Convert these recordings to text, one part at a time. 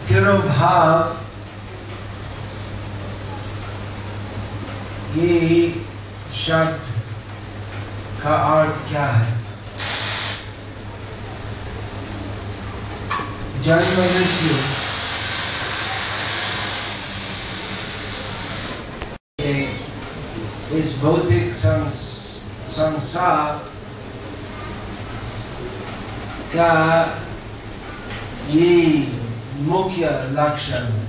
तिरोभाव ये शब्द का अर्थ क्या है? जन्म मृत्यु इस भौतिक संसार का ये मुख्य लक्षण है।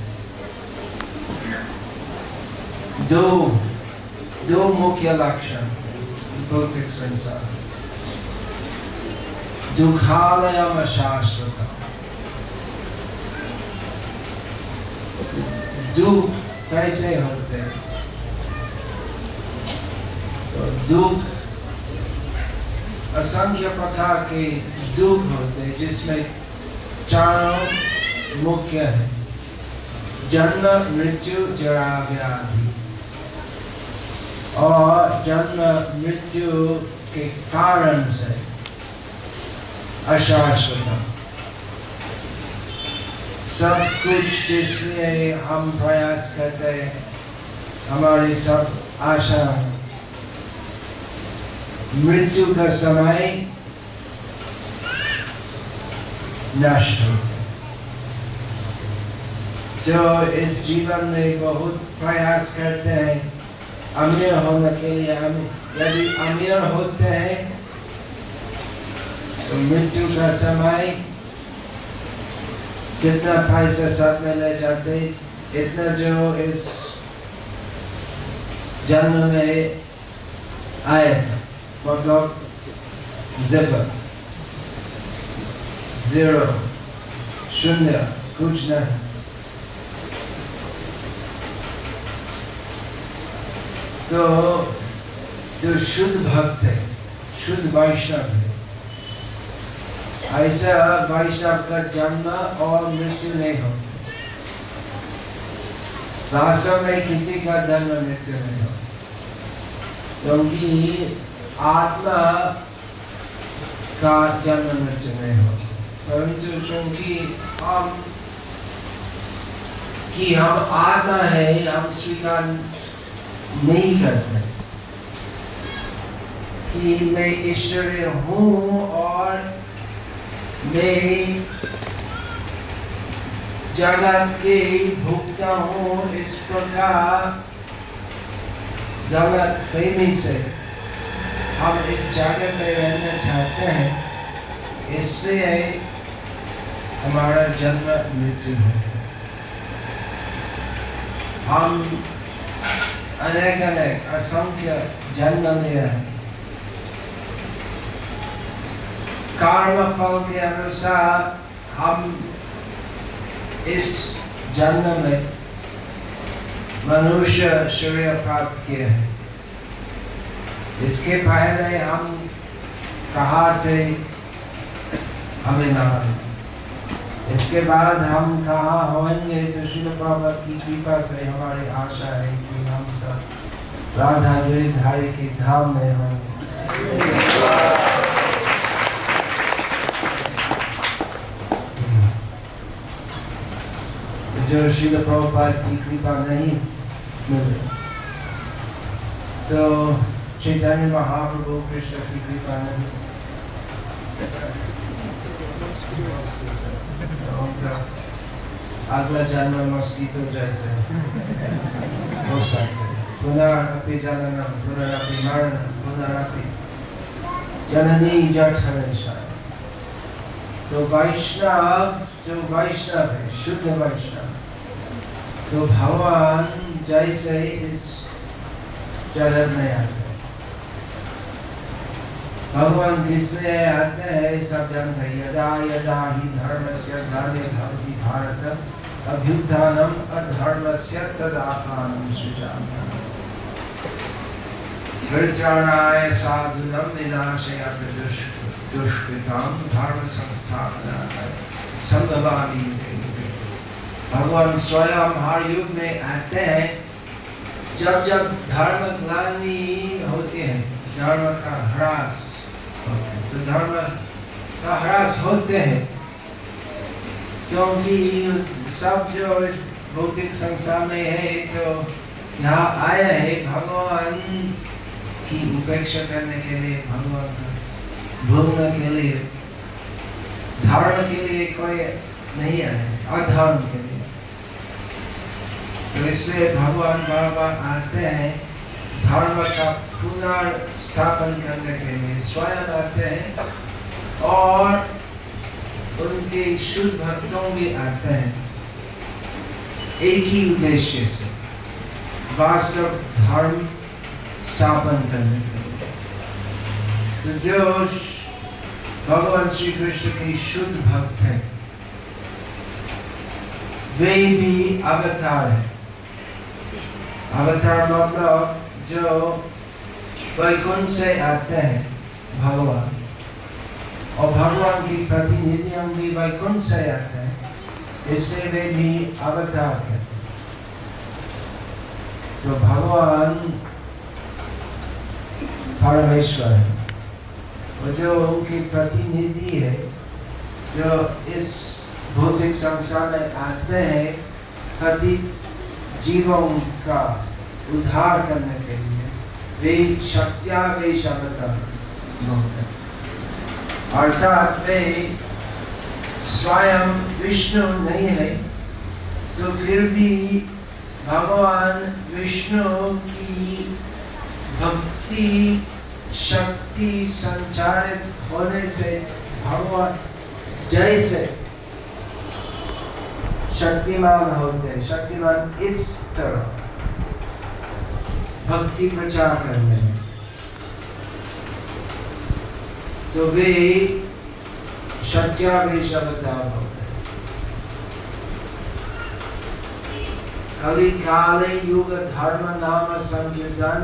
दो मुख्य लक्षण भौतिक संसार, दुखालयम शाश्वतम। दुख कैसे होते हैं? तो दुख असंख्य प्रकार के दुख होते हैं, जिसमें चारों मुख्य है: जन्म मृत्यु जरा व्याधि। और जन्म मृत्यु के कारण से अशाश्वतम सब कुछ, जिसलिए हम प्रयास करते हैं, हमारी सब आशा मृत्यु का समय नष्ट होते। जो इस जीवन में बहुत प्रयास करते हैं अमीर होने के लिए, यदि अमीर होते हैं तो मृत्यु का समय जितना पैसा साथ में ले जाते, इतना जो इस जन्म में आए थे, मतलब ज़ीरो, शून्य, कुछ नहीं। तो जो शुद्ध भक्त है, शुद्ध वैष्णव है, ऐसा वैष्णव का जन्म और मृत्यु नहीं होता। वास्तव में किसी का जन्म मृत्यु नहीं होता, क्योंकि आत्मा का जन्म मृत्यु नहीं होता। परंतु चूंकि हम आत्मा है, हम स्वीकार नहीं करते कि मैं ईश्वरीय हूँ और मैं जगत के भोक्ता हूँ। इस प्रकार गलत फहमी से हम इस जगत में रहना चाहते हैं, इसलिए हमारा जन्म मृत्यु होता है। हम अनेक असंख्य जन्म लिया है। कर्म फल के अनुसार हम इस जन्म में मनुष्य शरीर प्राप्त किए हैं। इसके पहले हम कहाँ थे हमें मालूम। इसके बाद हम कहाँ होंगे, तो श्रील प्रभुपाद की कृपा से हमारी आशा है कि हम सब राधा गिरिधारी के धाम में होंगे। जो श्रील प्रभुपाद की कृपा नहीं मिले, तो चैतन्य महाप्रभु कृष्ण की कृपा नहीं, अगला जन्म मस्कीतो जैसे हो सकते। पुनरपि जननम पुनरपि मरणम पुनरपि जननी जठरशय्या। तो वैष्णव जो वैष्णव है, शुद्ध वैष्णव, तो भगवान जैसे इस जगत में आते हैं। भगवान किसलिए आते हैं सब जानते हैं। यदा यदा हि धर्मस्य ग्लानिर्भवति भारत अभ्युत्थानम् अधर्मस्य तदात्मानं सृजाम्यहम्। परित्राणाय साधूनां विनाशाय दुष्कृतां धर्म संस्थापनार्थाय संभवामि युगे युगे। भगवान स्वयं हर युग में आते हैं। जब जब धर्म ग्लानि होती है, धर्म का ह्रास, तो धर्म का ह्रास होते हैं, क्योंकि सब जो भौतिक संसार में है तो यहाँ आया है भगवान की उपेक्षा करने के लिए, भगवान भूलने के लिए, धर्म के लिए कोई नहीं आया, अधर्म के लिए। तो इसलिए भगवान बाबा आते हैं धर्म का पुनर्स्थापन करने के लिए, स्वयं आते हैं और उनके शुद्ध भक्तों भी आते हैं एक ही उद्देश्य से, वास्तव धर्म स्थापन करने के लिए। तो जो भगवान श्री कृष्ण के शुद्ध भक्त हैं वे भी अवतार है। अवतार मतलब जो वैकुंठ से आते हैं भगवान, और भगवान की प्रतिनिधि हम भी वैकुंठ से आते हैं, इसलिए वे भी अवतार है। तो भगवान परमेश्वर है और जो उनकी प्रतिनिधि है, जो इस भौतिक संसार में आते हैं पतित जीवों का उद्धार करने के लिए, वे शक्त्यावेश अवतार होते हैं। अर्थात वे स्वयं विष्णु नहीं है तो फिर भी भगवान विष्णु की भक्ति शक्ति संचारित होने से भगवान जैसे शक्तिमान होते हैं, शक्तिमान इस तरह भक्ति प्रचार करने में, तो वे शक्त्यावेश अवतार होते हैं। कलि काले युग धर्म नाम संकीर्तन,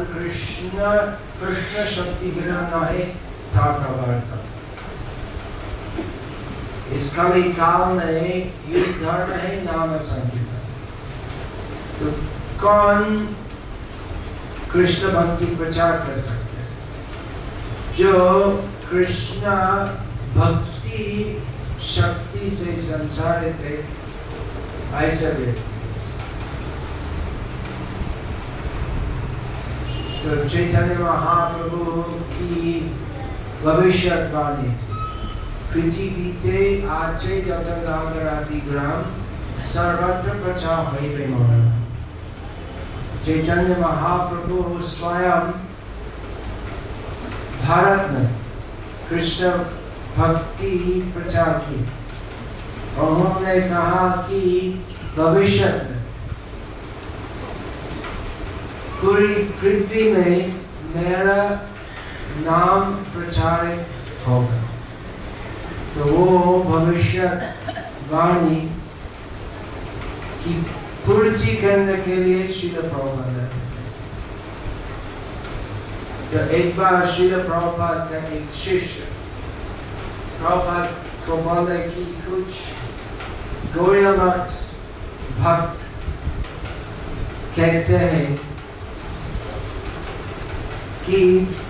कृष्ण शक्ति बिना नाहे था प्रवर्तन। इस कलि काल में युग धर्म है नाम संकीर्तन। तो कौन कृष्ण भक्ति प्रचार कर सकते हैं? जो कृष्ण भक्ति शक्ति से संचारित है, ऐसा व्यक्ति। तो चैतन्य महाप्रभु की भविष्यवाणी थी, पृथ्वीते आचे जत नागरादि ग्राम सर्वत्र प्रचार होइबे मोहन। चैतन्य महाप्रभु स्वयं भारत में कृष्ण भक्ति प्रचार की, और उन्होंने कहा कि भविष्य में पूरी पृथ्वी में मेरा नाम प्रचारित होगा। तो वो भविष्यवाणी की पूर्ति करने के लिए श्रील प्रभुपाद ने, तो एक बार श्रील प्रभुपाद का एक शिष्य प्रभुपाद को बोले कि कुछ गौड़ीय मठ भक्त कहते हैं कि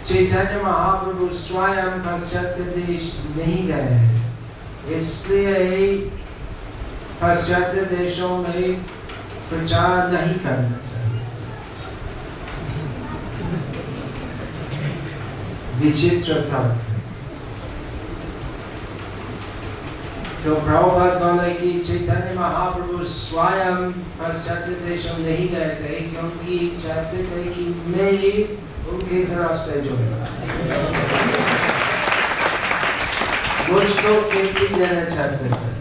चैतन्य महाप्रभु स्वयं पाश्चात्य देश नहीं गए हैं, इसलिए पाश्चात्य देशों में प्रचार नहीं करना चाहिए। विचित्र था। तो प्रभुपाद बोले कि चैतन्य महाप्रभु स्वयं पाश्चात्य देशों नहीं गए थे, क्योंकि चाहते थे कि मैं उनकी तरफ से जो मुझको कीर्ति देना चाहते थे।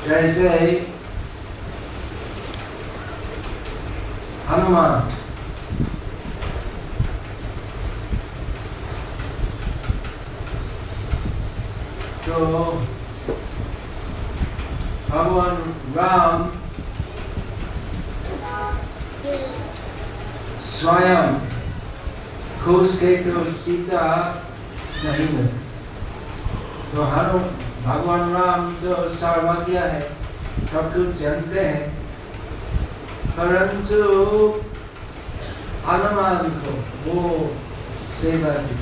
जैसे हनुमान तो भगवान राम स्वयं खोज के तो सीता नहीं मिली। तो भगवान राम जो सर्वज्ञ है, सब कुछ जानते हैं, परंतु हनुमान को वो सेवा दी,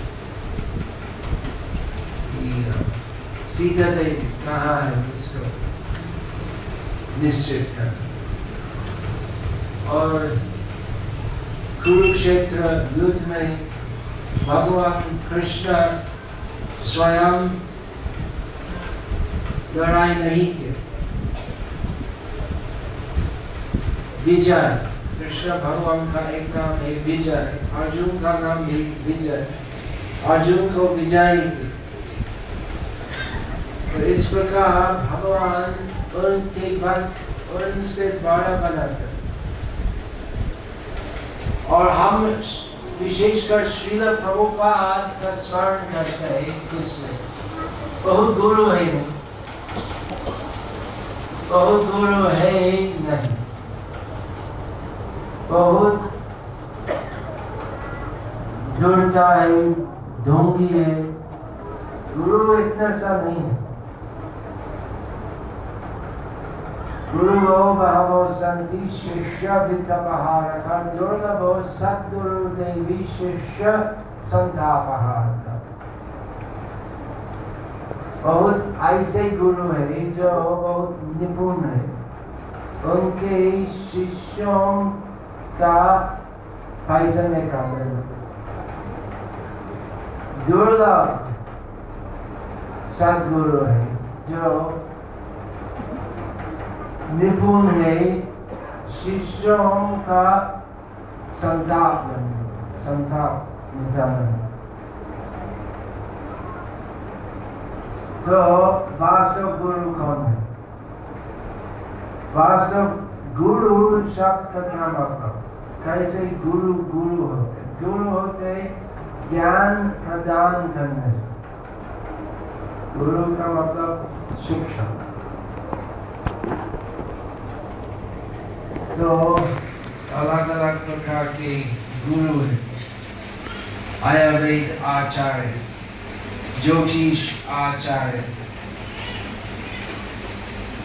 सीता देवी कहाँ है इसको निश्चित कर। और कुरुक्षेत्र युद्ध में भगवान कृष्ण स्वयं लड़ाई नहीं की। विजय, कृष्ण भगवान का एक नाम है विजय, अर्जुन का नाम भी विजय, अर्जुन को विजय की। तो इस प्रकार भगवान उनके भक्त उनसे बड़ा बनाते। और हम विशेषकर श्रील प्रभुपाद का स्मरण करते हैं। किसने? बहुत गुरु है नहीं, बहुत गुरु है नहीं, बहुत दुर्ता है, ढोंगी है, गुरु इतना सा नहीं है। गुरु बहवो संति शिष्य वित्तपहारः दुर्लभो सद्गुरु देवी शिष्य संतापहारः। बहुत ऐसे गुरु है जो बहुत निपुण है, उनके शिष्यों का पैसा निकालने में। दुर्लभ सद्गुरु है जो निपुण है शिष्यों का संताप निकालने। तो वास्तव गुरु कौन है? वास्तव गुरु शब्द का क्या मतलब? कैसे गुरु गुरु होते? गुरु होते ज्ञान प्रदान करने से। गुरु का मतलब शिक्षा। तो अलग अलग प्रकार के गुरु हैं। आयुर्वेद आचार्य, ज्योतिष आचार्य,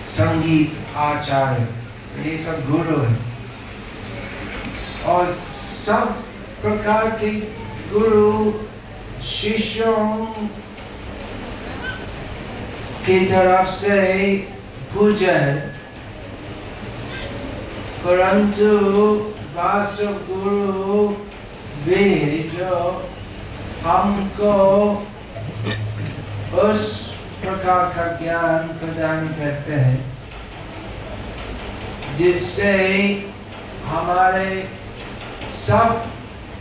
संगीत आचार्य, ये सब गुरु हैं। और सब प्रकार के गुरु शिष्यों की तरफ से पूजा है, परंतु वास्तव गुरु वे जो हमको उस प्रकार का ज्ञान प्रदान करते हैं जिससे हमारे सब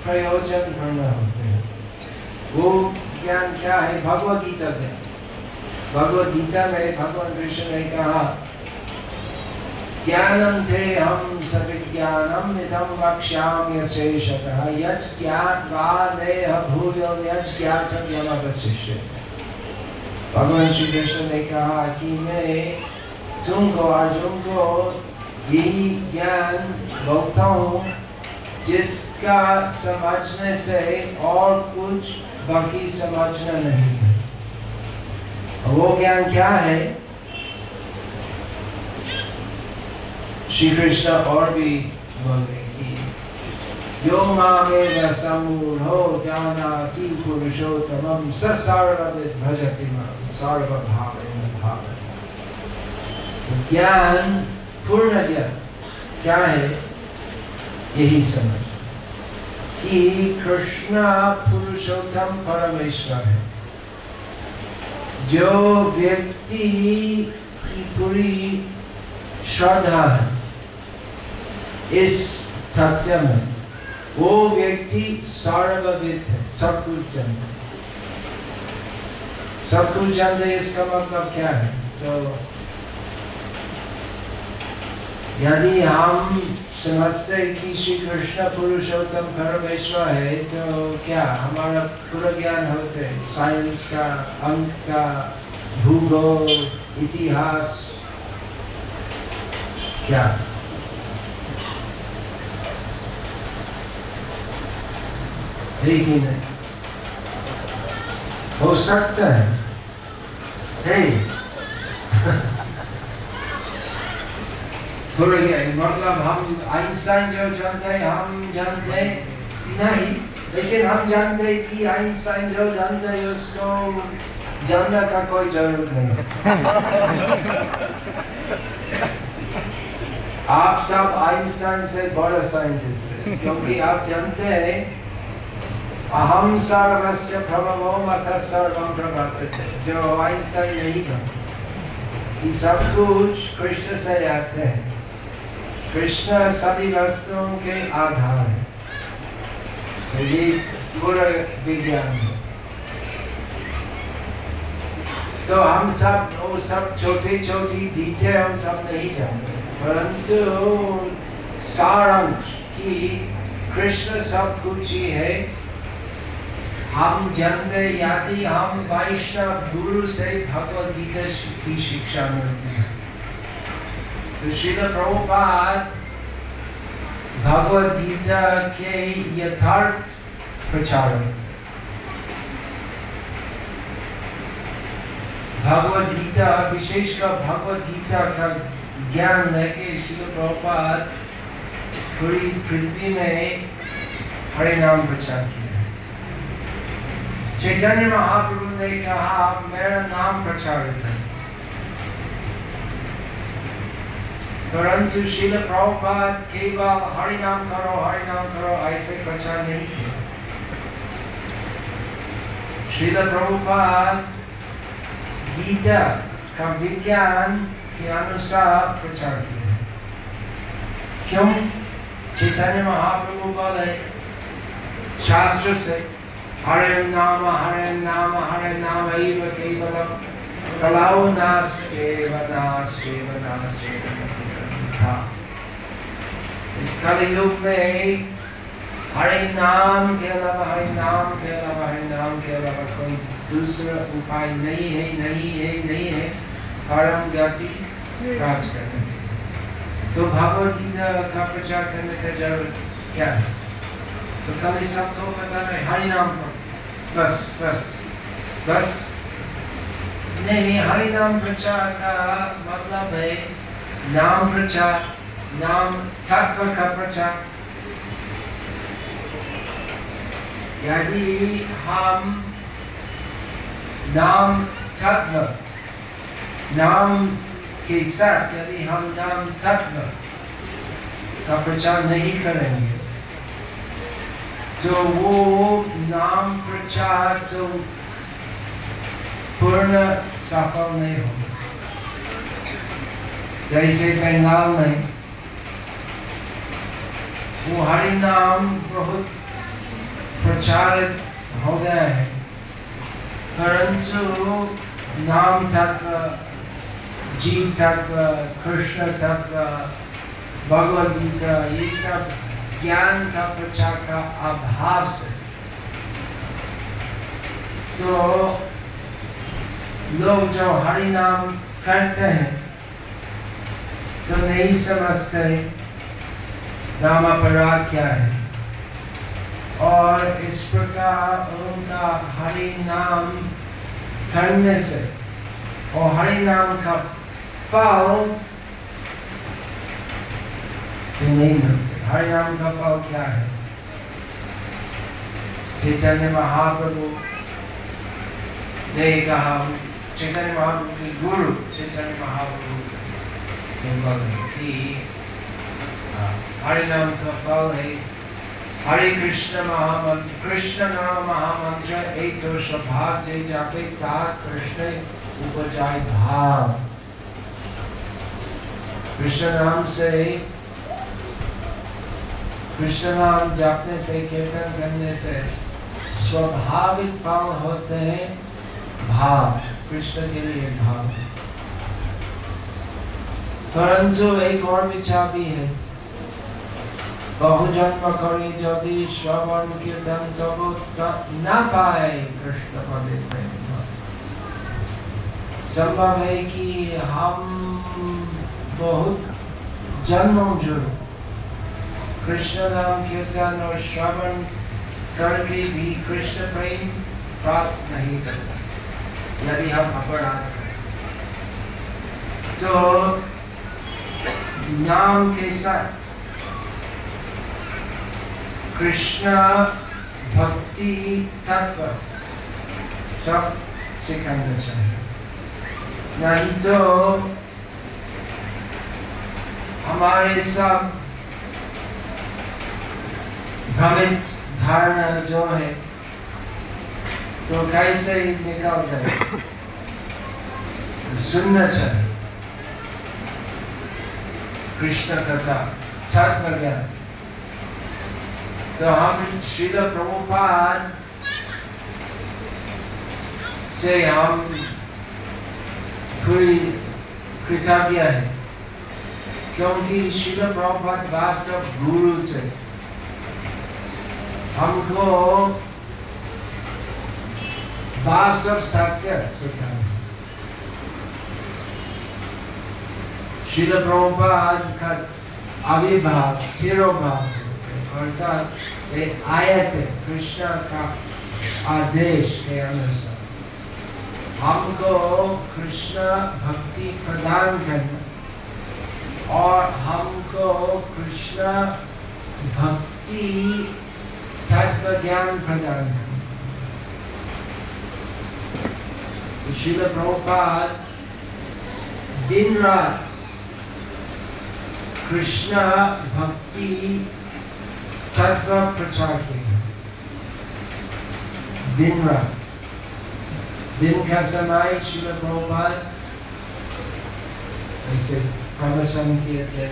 प्रयोजन पूर्ण होते हैं। वो ज्ञान क्या है? भगवद गीता में, भगवद गीता में भगवान कृष्ण ने कहा ज्ञानम थे हम सविज्ञानम इदं वक्ष्यामि शेषतः यत् ज्ञात्वा नेह भूयो यज्ञातं यमवशिष्यते। भगवान श्री कृष्ण ने कहा कि मैं तुमको अर्जुन को यही ज्ञान बोलता हूँ जिसका समझने से और कुछ बाकी समझना नहीं है। वो ज्ञान क्या है? श्री कृष्ण और भी बोले कि यो मामेव सम्मूढ़ो जानाति पुरुषोत्तमं स सर्वविद् भजति मां सर्वभावेन भावयति। तो ज्ञान, पूर्ण ज्ञान क्या है? यही समझ कि कृष्ण पुरुषोत्तम परमेश्वर है। जो व्यक्ति की पूरी श्रद्धा है इस तथ्य में, वो व्यक्ति सर्वविद है, सब कुछ जानता है। सब कुछ जानते, इसका मतलब क्या है? तो यदि हम समझते कि श्री कृष्ण पुरुषोत्तम परमेश्वर है तो क्या हमारा पूरा ज्ञान होते है? साइंस का, अंक का, भूगोल, इतिहास, क्या है कि नहीं? हो सकता है पूरा ज्ञान मतलब हम आइंस्टाइन जो जानते हैं हम जानते नहीं, लेकिन हम जानते हैं कि आइंस्टाइन जो जानते हैं उसको जानने का कोई जरूरत नहीं। आप सब आइंस्टाइन से बड़ा साइंटिस्ट हैं, क्योंकि आप जानते हैं अहम सर्वस्य प्रभवो मथ सर्वं प्रवर्तते, जो आइंस्टाइन नहीं जानते। ये सब कुछ कृष्ण से आते हैं। कृष्ण सभी वस्तुओं के आधार है। तो ये पूरा विज्ञान है। तो हम सब वो सब छोटी छोटी डिटेल सब नहीं जानते, परंतु सारांश की कृष्ण सब कुछ ही है। हम जानते यदि हम वैष्णव गुरु से भगवद गीता की शिक्षा मिलती है, तो श्रील प्रभुपाद भगवद गीता के यथार्थ प्रचारक। भगवद गीता, विशेषकर भगवद गीता का ज्ञान लेके श्रील प्रभुपाद पूरी पृथ्वी में हरि नाम प्रचार किया। चैतन्य महाप्रभु ने कहा मेरा नाम प्रचारित है, परंतु श्रील प्रभुपाद केवल हरि नाम करो ऐसे प्रचार नहीं किया। श्रील प्रभुपाद गीता का विज्ञान के अनुसार प्रचार किया। क्यों? चैतन्य महाप्रभु बोले शास्त्र से हरे नाम एव केवलम कलाओ नास्त्येव था। इस कलयुग में हरे नाम के अलावा कोई दूसरा उपाय नहीं है परम गति प्राप्त करने के। तो भगवद गीता का प्रचार करने का जरूरत क्या है? तो कल सबको पता है हरि नाम करो, बस नहीं। हरि नाम प्रचार का मतलब है नाम प्रचार, नाम तत्व का प्रचार। यदि हम नाम तत्व, नाम के साथ यदि हम नाम तत्व का प्रचार नहीं करेंगे, तो वो नाम प्रचार तो पूर्ण सफल नहीं होगा। जैसे बंगाल में वो हरि नाम बहुत प्रचारित हो गया है, परंतु नाम तत्व, जीव तत्व, कृष्ण तत्व, भगवद गीता, ये सब ज्ञान का प्रचार का अभाव से तो लोग जो हरि नाम करते हैं तो नहीं समझते नाम अपराध क्या है, और इस प्रकार उनका हरि नाम करने से और हरि नाम का फल नहीं मिलते। हरि नाम का फल क्या है? चैतन्य महाप्रभु ने कहा, चैतन्य महाप्रभु के गुरु चैतन्य महाप्रभु ने बोला कि हरि नाम का फल है हरे कृष्ण महामंत्र, कृष्ण नाम महामंत्र एक तो स्वभाव जे जापे तात कृष्ण उपजाय भाव। कृष्ण नाम से, कृष्ण नाम जपने से, कीर्तन करने से स्वाभाविक फल होते हैं भाव, कृष्ण के लिए भाव। परंतु एक और विचार भी है, बहुजन्म करी यदि श्रवण कीर्तन तब न पाए कृष्ण पद प्रेम। संभव है कि हम बहुत जन्मों जो कृष्ण नाम कीर्तन और श्रवण करके भी कृष्ण प्रेम प्राप्त नहीं करते यदि हम अपराध करें। तो नाम के साथ कृष्ण भक्ति तत्व सब सिखाना चाहिए, नहीं तो हमारे सब भ्रमित धारणा जो है तो कैसे ही निकल जाए। सुनना चाहिए कृष्ण कथा, तत्व ज्ञान। तो हम श्रील प्रभुपाद से हम पूरी कृतज्ञ है, क्योंकि श्रील प्रभुपाद वास्तव गुरु थे। हमको वास्तव सत्य सिखाया। श्रील प्रभुपाद का आविर्भाव तिरोभाव अर्थात वे आए थे कृष्ण का आदेश के अनुसार हमको कृष्ण भक्ति प्रदान करना और हमको कृष्ण भक्ति तत्व ज्ञान प्रदान करना। तो श्रील प्रभुपाद दिन रात कृष्ण भक्ति तत्व प्रचार किया। दिन रात, दिन का समय श्रील प्रभुपाद ऐसे प्रवचन किए थे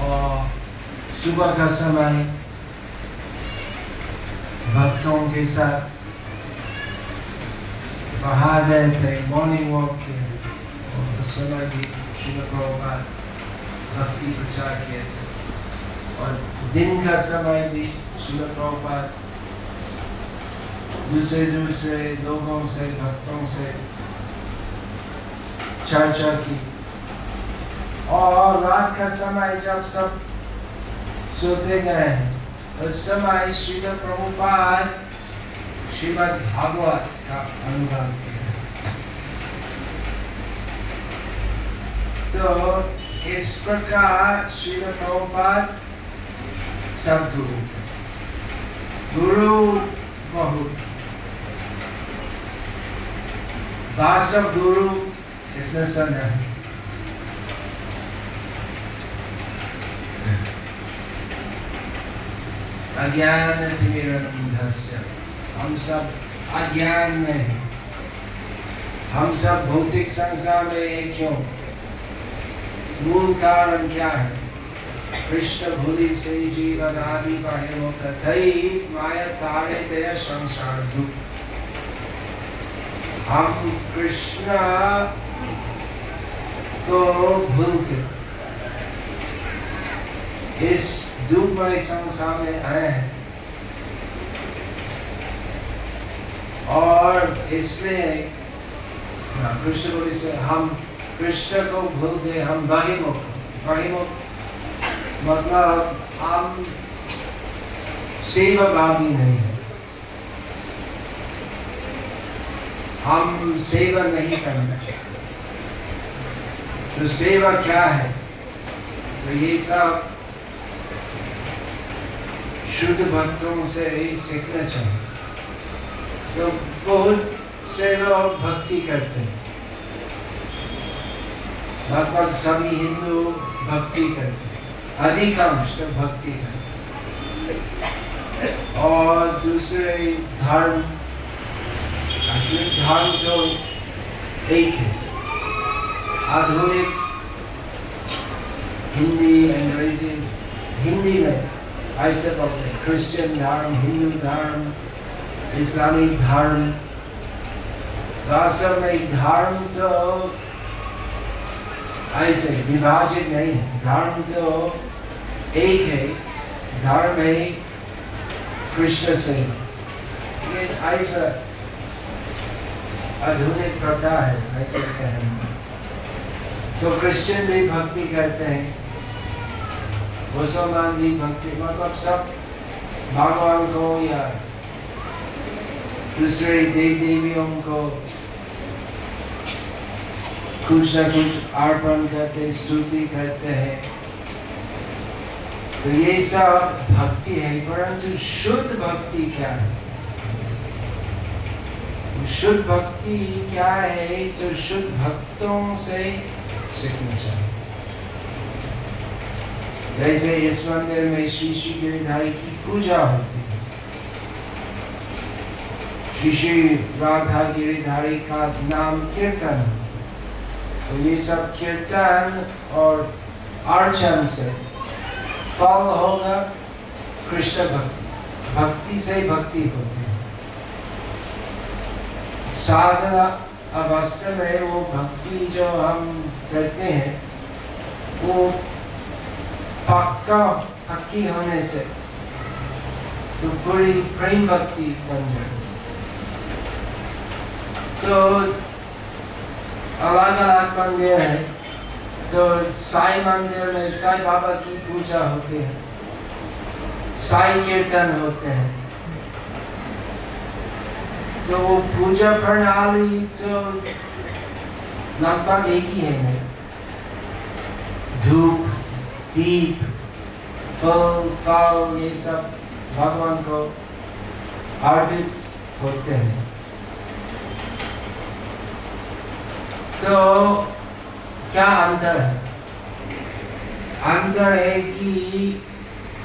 और सुबह का समय भक्तों के साथ बाहर गए थे, मॉर्निंग वॉक किए और उस समय भी श्रील प्रभुपाद भक्ति प्रचार किए थे। और दिन का समय भी श्रील प्रभुपाद दूसरे लोगों से भक्तों से चर्चा की। और रात का समय जब सब सोते गए हैं उस समय श्रील प्रभुपाद श्रीमद् भागवत का अनुवाद किया। तो इस प्रकार श्रील प्रभुपाद सद्गुरु थे। गुरु बहुत, वास्तव गुरु इतना सा नहीं। अज्ञानतिमिरन्धस्य, हम सब अज्ञान में हैं। हम सब भौतिक संसार में एक क्यों? मूल कारण क्या है? कृष्ण भूलि से जीवन आदि पाहे मोकथई माया तारे दया संसार दुख। हम कृष्ण को भूल के इस दुखमय संसार में आए हैं और इसलिए कृष्ण भूलि से हम कृष्ण को भूल के हम बहिर्मुख मतलब हम सेवाभावी नहीं है। हम सेवा नहीं करना चाहिए। तो सेवा क्या है? तो ये सब शुद्ध भक्तों से ही सीखना चाहिए। तो बहुत से लोग भक्ति करते हैं, लगभग सभी हिंदू भक्ति करते हैं, अधिकांश तो भक्ति करते हैं। और दूसरे धर्म तो एक है। आधुनिक हिंदी अंग्रेजी, हिंदी में ऐसे बोलते हैं क्रिश्चियन धर्म, हिंदू धर्म, इस्लामिक धर्म। वास्तव में धर्म तो ऐसे विभाजित नहीं है। धर्म तो एक है, धर्म है कृष्ण से। लेकिन ऐसा आधुनिक प्रथा है, ऐसे कहना। तो क्रिश्चियन भी भक्ति करते हैं, मुसलमान भी भक्ति, मतलब सब भगवान को या दूसरे देव देवियों को कुछ न कुछ अर्पण करते, स्तुति करते हैं। तो ये सब भक्ति है, परंतु शुद्ध भक्ति क्या है? शुद्ध भक्ति क्या है? तो शुद्ध भक्तों से सीखना चाहिए। जैसे इस मंदिर में श्री श्री गिरिधारी की पूजा होती है, श्री श्री राधा गिरिधारी का नाम कीर्तन, तो ये सब कीर्तन और अर्चन से फल होगा कृष्ण भक्ति। भक्ति से भक्ति होती है। साधना अवस्था में वो भक्ति जो हम करते हैं वो पक्की होने से तो पूरी प्रेम भक्ति बन जाए। तो अलग अलग मंदिर है, तो साई मंदिर में साई बाबा की पूजा होती है, साई कीर्तन होते हैं, तो वो पूजा प्रणाली तो लगभग एक ही है। धूप, दीप, फल फल ये सब भगवान को अर्पित होते हैं। तो क्या अंतर है? अंतर है कि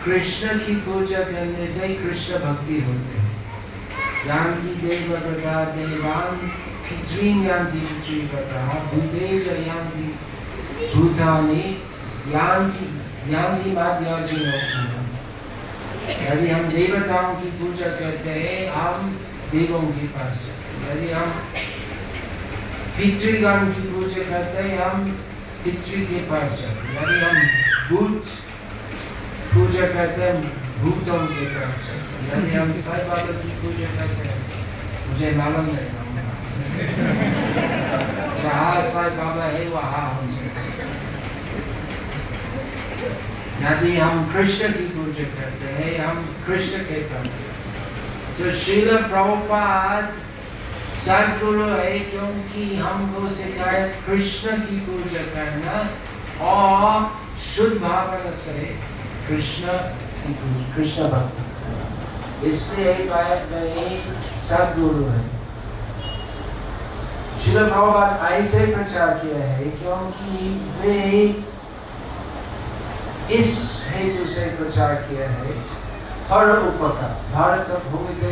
कृष्ण की पूजा करने से कृष्ण भक्ति होते हैं। यान्ति देव प्रथा देवान पितॄन् यान्ति पितृ प्रथा भूतेज यान्ति भूतानि यान्ति यान्ति माद्याजिनो। यदि हम देवताओं की पूजा करते हैं हम देवों के पास जाते हैं। यदि हम पितृगण की पूजा करते हैं हम पितृ के पास जाते हैं। यदि हम भूत पूजा करते हैं भूतों के पास जाते हैं। यदि हम साईं बाबा की पूजा करते हैं, मुझे मालूम नहीं, जहाँ साईं बाबा है वहाँ हम जाते हैं। यदि हम कृष्ण की पूजा करते हैं हम कृष्ण के पास जाते हैं। तो श्रील प्रभुपाद सद्गुरु है क्योंकि हमको सिखाया कृष्ण की पूजा करना और शुद्ध भावना से कृष्ण भक्ति। इसलिए सद्गुरु है। श्रील प्रभुपाद ऐसे प्रचार किया है क्योंकि वे इस हेतु से प्रचार किया है। हर उपकार भारत भूमिते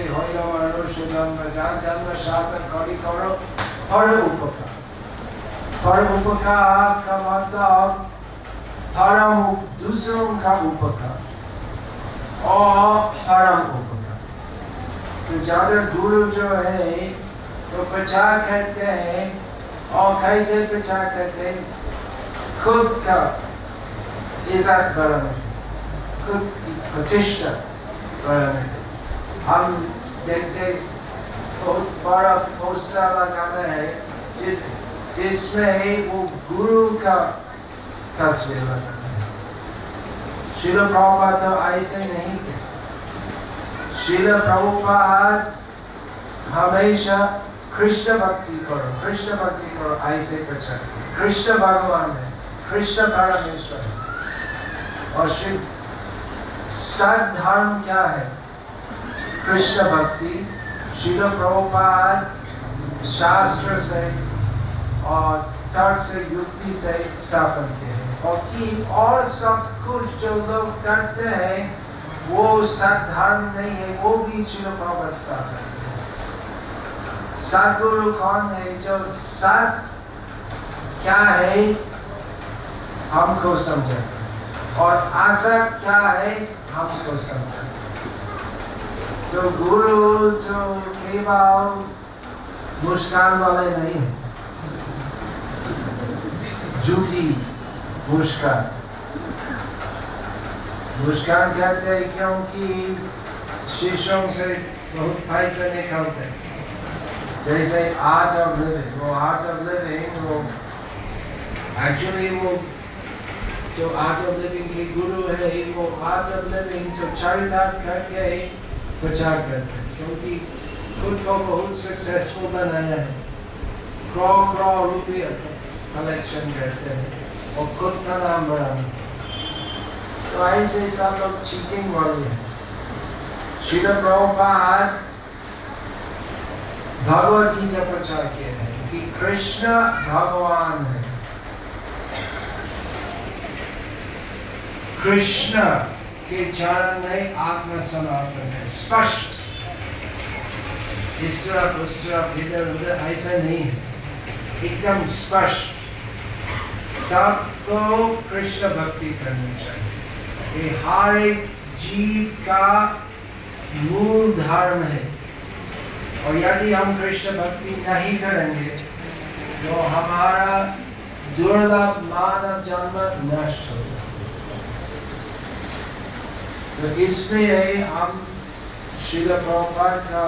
करो हर उपकार। हर उपकार का मतलब परम दूसरों का उपकार और परम उपकार। तो ज्यादा गुरु जो है तो प्रचार करते हैं और कैसे प्रचार करते हैं? खुद का इज्जत बढ़ाने, खुद की प्रतिष्ठा बढ़ाने। हम देखते बहुत बड़ा पोस्टर लगाना है जिसमें वो गुरु का तस्वीर लगाना है। श्रील प्रभुपाद तो ऐसे नहीं थे। श्रील प्रभुपाद हमेशा कृष्ण भक्ति करो ऐसे प्रचार। कृष्ण भगवान है, कृष्ण परमेश्वर है। और श्री सद्धर्म क्या है? कृष्ण भक्ति। श्रील प्रभुपाद शास्त्र से और तर्क से युक्ति से स्थापन किए हैं। और सब कुछ जो लोग करते हैं वो सद्धर्म नहीं है, वो भी श्रील प्रभुपाद स्थापन किए। सद्गुरु कौन है? जो सत क्या है हमको समझे और आशा क्या है हमको समझे। तो गुरु तो केवल मुस्कान वाले नहीं है, झूठी मुस्कान कहते हैं क्योंकि शिष्यों से बहुत पैसे निकलते हैं। जैसे आर्ट ऑफ लिविंग, वो आर्ट ऑफ लिविंग वो एक्चुअली वो जो आर्ट ऑफ लिविंग के गुरु है वो आर्ट ऑफ लिविंग जो चरितार्थ करके प्रचार करते हैं क्योंकि खुद को बहुत सक्सेसफुल बनाया है। करोड़ रुपया कलेक्शन करते हैं और खुद का नाम बढ़ाना। तो ऐसे सब लोग चीटिंग वाले हैं। श्रील प्रभुपाद भगवत गीता प्रचार किया है कि कृष्ण भगवान है। कृष्ण के चरण में आत्मा समर्पण है, स्पष्ट, इस तरफ उस तरफ इधर उधर ऐसा नहीं है, एकदम स्पष्ट। सबको कृष्ण भक्ति करनी चाहिए, ये हर एक जीव का मूल धर्म है। और यदि हम कृष्ण भक्ति नहीं करेंगे तो हमारा दुर्लभ मानव जन्म नष्ट हो जाएगा। तो इसलिए हम श्रील प्रभुपाद का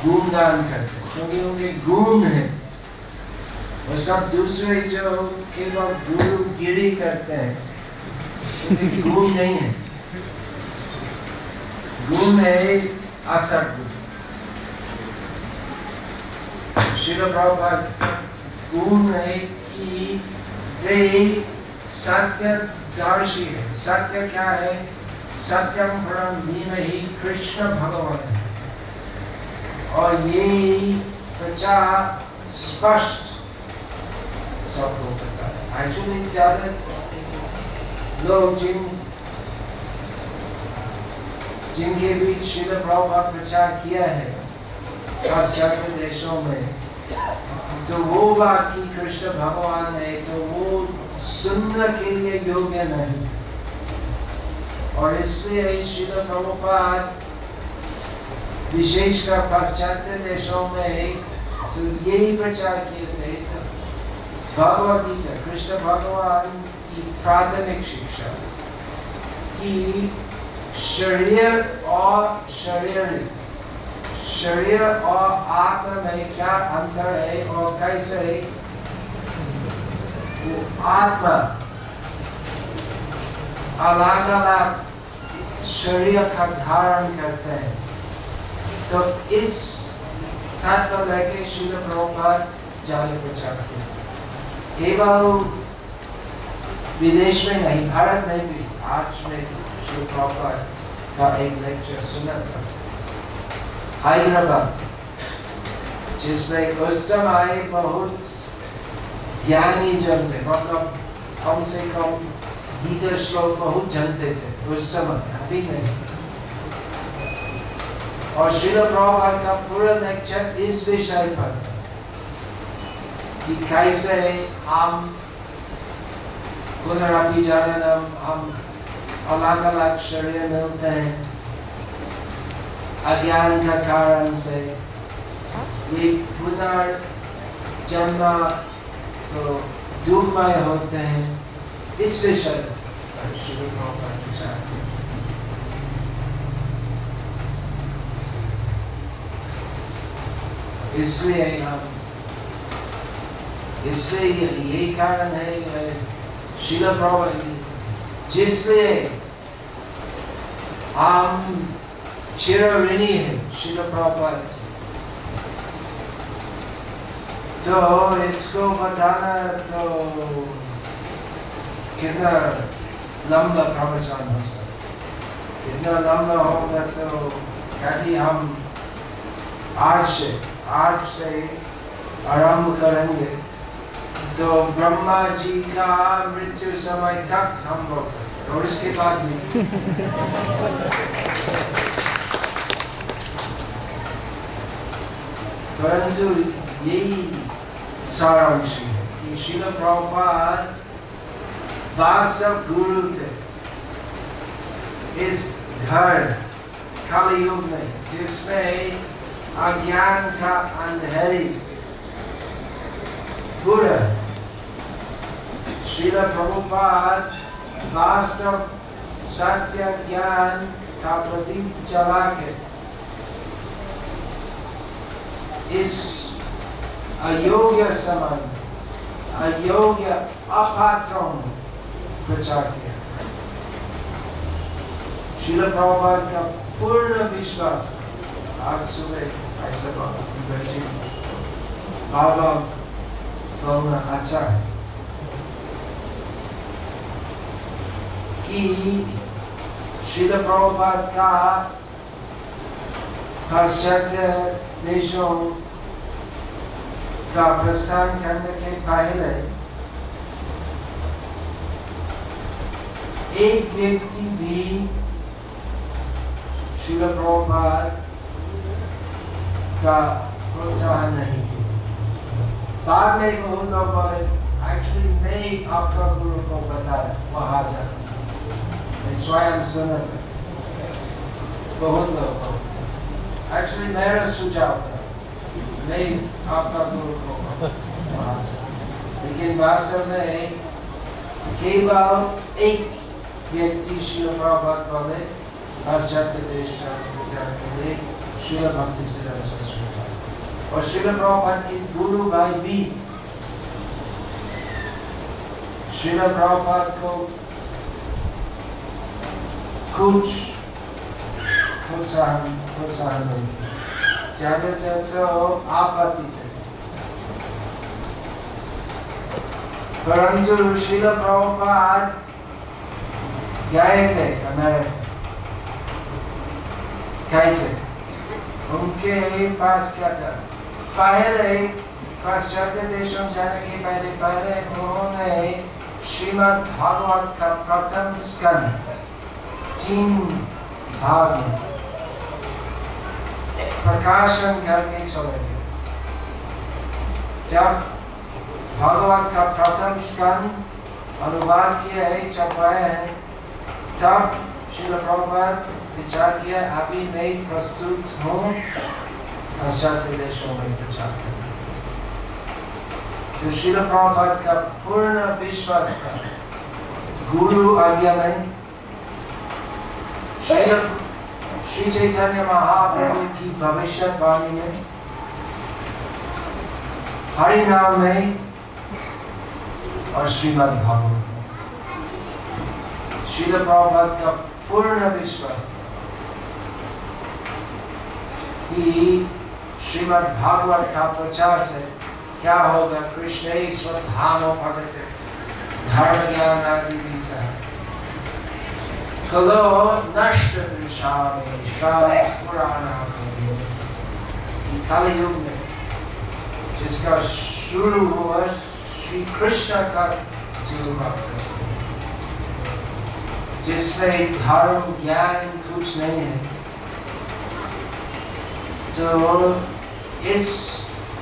गुणगान करते हैं, क्योंकि उनके गुण है। और सब दूसरे जो केवल गुरुगिरी करते हैं उनके गुण नहीं है, गुण है असत गुण। श्रील प्रभुपाद गुण है कि वे सत्यदर्शी है। सत्य क्या है? सत्यम परम धीमहि कृष्ण भगवान है। और ये प्रचार स्पष्ट सबको पता है। एक्चुअली ज्यादा लोग जिनके बीच श्रील प्रभुपाद प्रचार किया है पाश्चात्य देशों में, तो वो बात कि कृष्ण भगवान है तो वो सुनने के लिए योग्य नहीं। और इसलिए श्रील प्रभुपाद विशेषकर पाश्चात्य देशों में तो यही प्रचार किए थे। भगवद गीता कृष्ण भगवान की प्राथमिक शिक्षा कि शरीर और आत्मा में क्या अंतर है और कैसे वो आत्मा अलग अलग शरीर का धारण करते हैं। तो इस तत्व लेके श्रील प्रभुपाद जाले प्रचार किया, केवल विदेश में नहीं, भारत में भी। आज में श्रील प्रभुपाद का एक लेक्चर सुना था हैदराबाद, जिसमें उस समय बहुत ज्ञानी जन थे, मतलब कम से कम गीता श्लोक बहुत जानते थे उस समय, अभी नहीं। और श्रील प्रभुपाद का पूरा लेक्चर इस विषय पर था कि कैसे हम पुनरापि जननम, हम अलग अलग शरीर मिलते हैं अज्ञान का कारण से, ये पुनर्जन्म तो दुखमय होते हैं। इस विषय पर श्रील प्रभुपाद विचार किया। इसलिए यही कारण है श्रील प्रभुपाद, जिसलिए हम चिरऋणी है श्रील प्रभुपाद से। तो इसको बताना तो कितना लंबा प्रवचन हो सकता, इतना लंबा होगा तो यदि हम आज से आरंभ करेंगे तो ब्रह्मा जी का मृत्यु समय तक हम बोल सकते हैं, और इसके बाद नहीं। परंतु यही सारांश है कि श्रील प्रभुपाद वास्तव गुरु थे इस घर कलयुग में, जिसमें अज्ञान का अंधेरी पूरा। श्रील प्रभुपाद वास्तव सत्य ज्ञान का प्रतीक चला के इस अयोग्य समाज, अयोग्य अपात्रों में प्रचार किया। श्रील प्रभुपाद का पूर्ण विश्वास, आज सुबह ऐसा बाबा बोलना अच्छा है कि श्रील प्रभुपाद का पाश्चात्य देशों का प्रस्थान करने के पहले एक व्यक्ति भी श्रील प्रभुपाद का प्रोत्साहन नहीं किया। बाद में बहुत लोग बोले एक्चुअली मैं आपका गुरु को बताया वहां जाकर स्वयं सुना बहुत लोग एक्चुअली मेरा सुझाव था मैं आपका गुरु को वहां जाकर, लेकिन वास्तव में केवल एक व्यक्ति श्रील प्रभुपाद बोले पाश्चात्य देश के लिए श्रील भक्ति सिद्धांत सरस्वती और श्रील प्रभुपाद के गुरु भाई भी श्रील प्रभुपाद को कुछ प्रोत्साहन नहीं ज्यादा तो आपत्ति थे, परंतु श्रील प्रभुपाद गए थे अमेरिका। कैसे? उनके पास क्या था? पहले पाश्चात्य देशों जाने के पहले उन्होंने श्रीमद् भागवत का प्रथम स्कंद 3 भाग में प्रकाशन करके चले गए। जब भागवत का प्रथम स्कंद अनुवाद किया है, छपवाया है, तब श्रील प्रभुपाद विचार किया अभी मैं प्रस्तुत हूँ पाश्चात्य देशों में प्रचार करने। तो श्रील प्रभुपाद का पूर्ण विश्वास था गुरु आज्ञा में श्री चैतन्य महाप्रभु की भविष्यवाणी में, हरि नाम में और श्रीमद् भागवत में। श्रील प्रभुपाद का पूर्ण विश्वास था कि श्रीमद् भागवत का प्रचार से क्या होगा? कृष्ण स्वधामोपगत धर्म ज्ञान आदि विषय कलो नष्ट दृश्यामि पुराणानि। काली युग में जिसका शुरू हुआ श्री कृष्ण का जीवन भक्त, जिसमें धर्म ज्ञान कुछ नहीं है, तो इस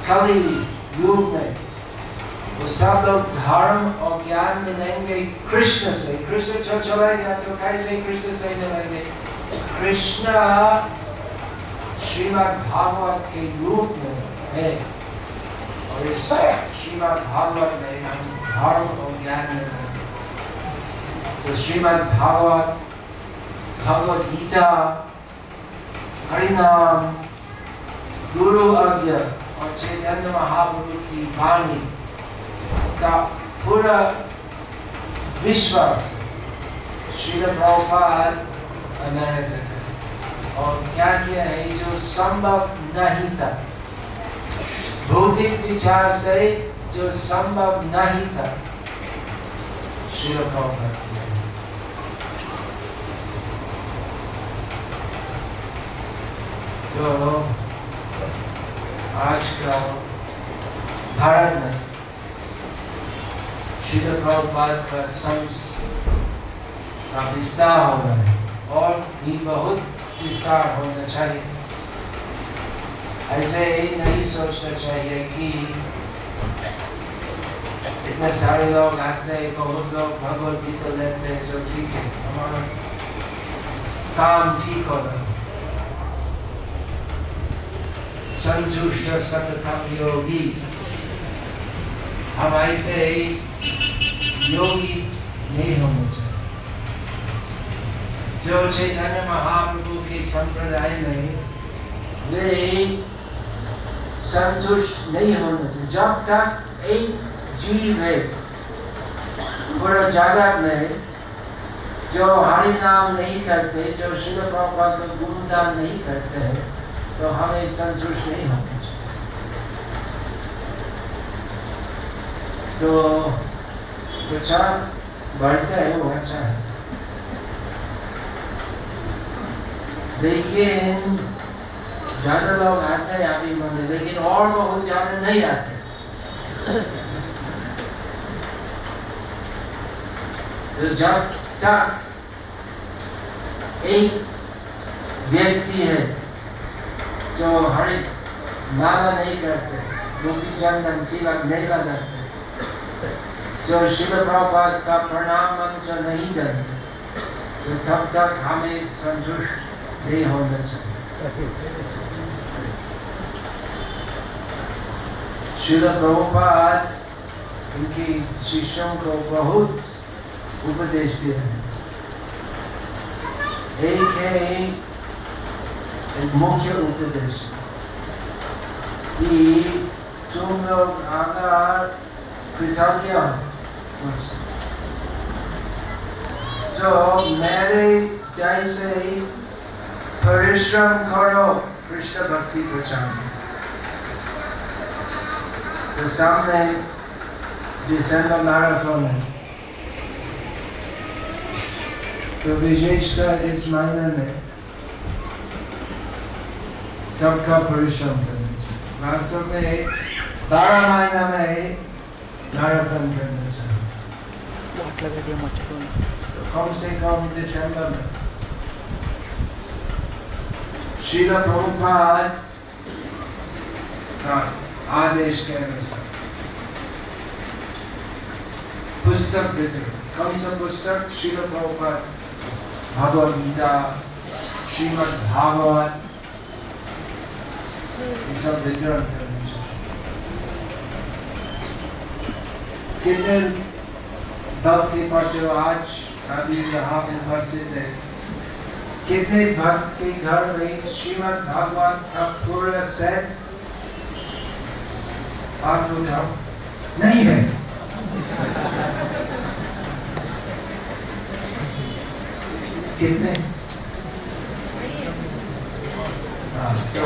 कली युग में वो सब लोग धर्म और ज्ञान मिलेंगे कृष्ण से। कृष्ण चला गया तो कैसे कृष्ण से मिलेंगे? कृष्ण श्रीमद् भागवत के रूप में है और इस श्रीमद् भागवत में हम धर्म और ज्ञान मिलेंगे। तो श्रीमद् भागवत, भगवद गीता, हरिनाम, गुरु आज्ञा और चैतन्य महाप्रभु की वाणी का पूरा विश्वास श्रील प्रभुपाद अमेरिका का, और क्या किया है जो संभव नहीं था, भौतिक विचार से जो संभव नहीं था, श्रील प्रभुपाद किया। तो आजकल भारत में श्रील प्रभुपाद का संघ का विस्तार हो रहा है और भी बहुत विस्तार होना चाहिए। ऐसे ही नहीं सोचना चाहिए कि इतने सारे लोग आते हैं, बहुत लोग भगवद गीता लेते हैं, जो ठीक है, हमारा काम ठीक हो रहा है। संतुष्ट सततम योगी, हम ऐसे योगी नहीं होने चाहिए। जो चैतन्य महाप्रभु के संप्रदाय में वे संतुष्ट नहीं होने चाहिए। जब तक एक जीव है पूरा जगत में जो हरि नाम नहीं करते, जो श्रील प्रभुपाद का गुणगान नहीं करते हैं, तो हमें संतुष्ट नहीं होना चाहिए। तो प्रचार बढ़ता है वो अच्छा है, लेकिन ज्यादा लोग आते हैं अभी मंदिर, लेकिन और बहुत ज्यादा नहीं आते। तो जब तक एक व्यक्ति है जो हरे माला नहीं करते, गोपी चंदन तिलक नहीं लगाते, जो शिल प्रभुपाद का प्रणाम मंत्र नहीं जानते, तो तब तक हमें संतुष्ट नहीं होना चाहिए। शिल प्रभुपाद उनके शिष्यों को बहुत उपदेश दिए हैं। एक है एक मुख्य उपदेश कि तुम लोग अगर कृतज्ञ हो तो मेरे जैसे परिश्रम करो कृष्ण भक्ति प्रचार। तो सामने दिसंबर मैराथन है, तो विशेषकर इस महीने में सबका परिश्रम करना चाहिए। वास्तव में 12 महीना में मैराथन करना चाहिए। तो कम से कम दिसंबर में श्रील प्रभुपाद का आदेश के अनुसार पुस्तक वितरण, कौन सा पुस्तक? श्रील प्रभुपाद भगवद गीता, श्रीमद् भागवत, ये सब वितरण करने चाहिए। कितने भक्त के पास जो आज अभी यहाँ उपस्थित है, कितने भक्त के घर में श्रीमद् भागवत का पूरा सेट हाथ उठाओ नहीं है? कितने? तो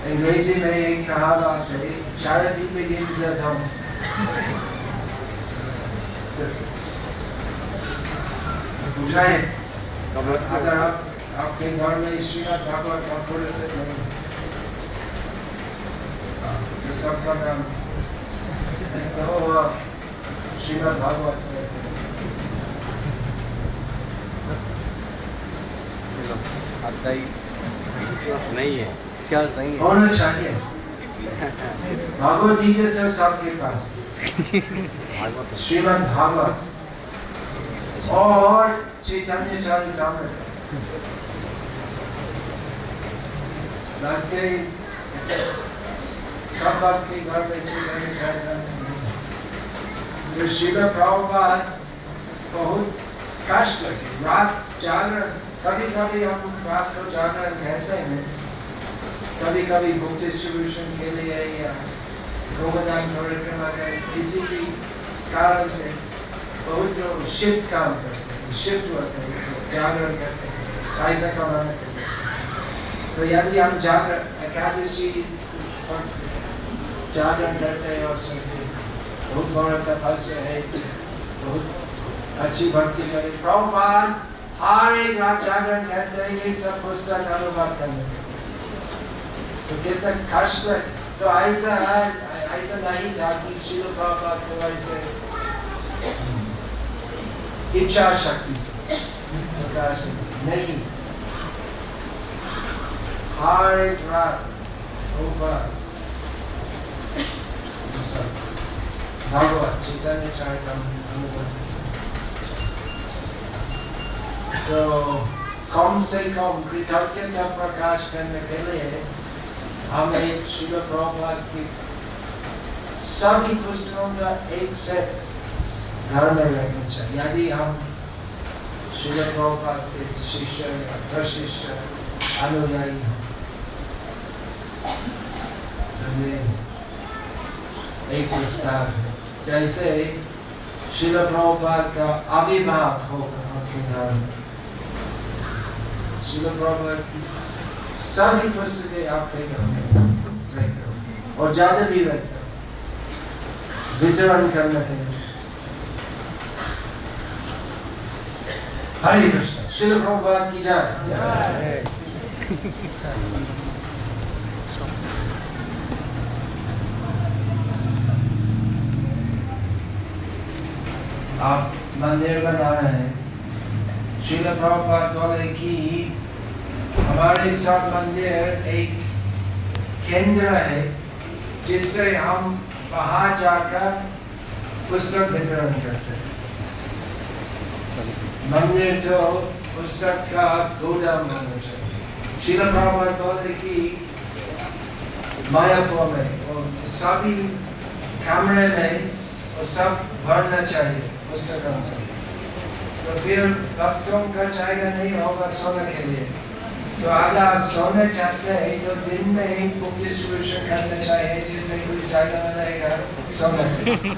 अंग्रेजी में एक कहावत है, charity begins at home। बुझाए अगर आपके घर में श्रीमद् भागवत का पूरा सेट नहीं तो सबका नाम तो श्रीमद् भागवत से नहीं है, क्या नहीं है, होना चाहिए। भागवत गीता तो सबके पास, श्रीमद् भागवत और चैतन्य चरितामृत। सब भक्त के घर में चैतन्य चरितामृत। तो श्रील प्रभुपाद बहुत कष्ट लगे, रात जागरण, कभी कभी हम रात को जागरण कहते हैं, कभी कभी बुक डिस्ट्रीब्यूशन के लिए या गोवर्धन परिक्रमा के किसी भी कारण से बहुत लोग शिफ्ट काम करते हैं, शिफ्ट होते हैं, जागरण करते हैं, ऐसा कमाना करते हैं। तो यदि हम जागरण एकादशी जागरण करते हैं और बहुत बड़ा तपस्या है, बहुत अच्छी भक्ति करें, प्रभुपाद हर एक रात जागरण कहते हैं, ये सब पुस्तक अनुभव करने। तो कितना कष्ट है। तो ऐसा नहीं था कि श्रील प्रभुपाद को ऐसे इच्छा शक्ति से नहीं, हर एक रात भागवत चैतन्य चरितामृत। तो कम से कम कृतज्ञता प्रकाश करने के लिए हमें श्रील प्रभुपाद की सभी पुस्तकों का एक सेट घर में रखना चाहिए। यदि हम श्रील प्रभुपाद के शिष्य या प्रशिष्य अनुयायी हैं, एक प्रस्ताव है, जैसे श्रील प्रभुपाद का आविर्भाव होगा आपके घर में, श्रील प्रभुपाद की सभी पुस्तकें आपके घर में रखते और ज्यादा भी रखते वितरण करना है। हरे कृष्ण। श्रील प्रभुपाद की जय। आप मंदिर बना रहे हैं। श्रील प्रभुपाद बोले कि हमारे सब मंदिर एक केंद्र है जिससे हम बाहर जाकर पुस्तक वितरण करते हैं। मंदिर तो पुस्तक का गोदाम होना चाहिए। श्रील प्रभुपाद बोले कि मायापुर में और सभी कमरे में वो सब भरना चाहिए पुस्तकों से, तो फिर भक्तों का जाएगा नहीं होगा सोने के लिए। तो अगर सोने चाहते हैं तो दिन में ही बुक डिस्ट्रीब्यूशन करना चाहिए जिससे कोई जाएगा मिलेगा सोने के लिए।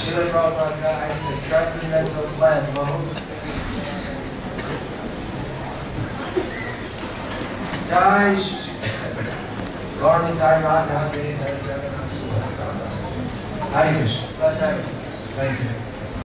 श्रील प्रभुपाद का ऐसे ट्रांसेंडेंटल प्लान बहुत Lord, time out, how great Hare Krishna. Thank you.